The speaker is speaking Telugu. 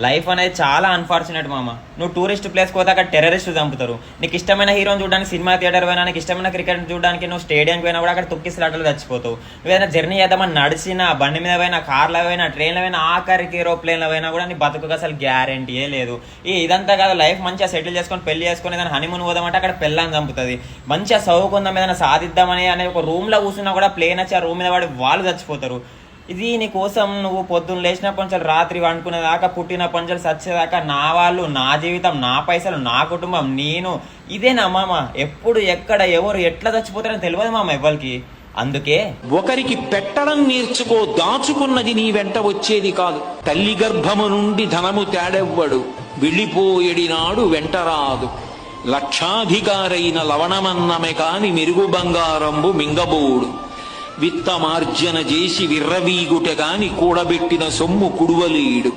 లైఫ్ అనేది చాలా అన్ఫార్చునేట్ మామ. నువ్వు టూరిస్ట్ ప్లేస్ పోతే అక్కడ టెర్రరిస్ట్ చంపుతారు. నీకు ఇష్టమైన హీరోని చూడడానికి సినిమా థియేటర్ పోయినా, నీకు ఇష్టమైన క్రికెట్ చూడడానికి నువ్వు స్టేడియంకి పోయినా కూడా అక్కడ తొక్కిసలాటలు చచ్చిపోతావు. నువ్వేదైనా జర్నీ చేద్దామని నడిచినా, బండి మీద పోయినా, కార్లో పోయినా, ట్రైన్లో పోయినా, ఆఖరికి ఏరోప్లేన్లో పోయినా కూడా నీ బతుకు అసలు గ్యారంటీయే లేదు. ఇదంతా కాదు, లైఫ్ మంచిగా సెటిల్ చేసుకొని పెళ్లి చేసుకొని ఏదైనా హనీమూన్ పోదామంటే అక్కడ పెళ్ళని చంపుతుంది. మంచిగా చదువుకుందాం, ఏదైనా సాధిద్దామని అనే ఒక రూమ్లో కూర్చున్నా కూడా ప్లేన్ వచ్చి ఆ రూమ్ మీద పడి వాళ్ళు చచ్చిపోతారు. ఇది నీ కోసం నువ్వు పొద్దున్న లేచినప్పటి నుంచి రాత్రి వండుకునేదాకా, పుట్టినప్పటి నుంచి చచ్చేదాకా నా వాళ్ళు, నా జీవితం, నా పైసలు, నా కుటుంబం, నేను, ఇదేనా మామ? ఎప్పుడు ఎక్కడ ఎవరు ఎట్లా చచ్చిపోతారని తెలియదు మామ ఎవ్వరికి. అందుకే ఒకరికి పెట్టడం నేర్చుకో, దాచుకున్నది నీ వెంట వచ్చేది కాదు. తల్లి గర్భము నుండి ధనము తేడెవ్వడు, వెళ్ళిపోయేడినాడు వెంటరాదు. లక్షాధికారైన లవణమన్నమే కాని మెరుగు బంగారంబు మింగబోడు. విత్తమార్జన చేసి విర్రవీగుట గాని కూడబెట్టిన సొమ్ము కుడువలేడు.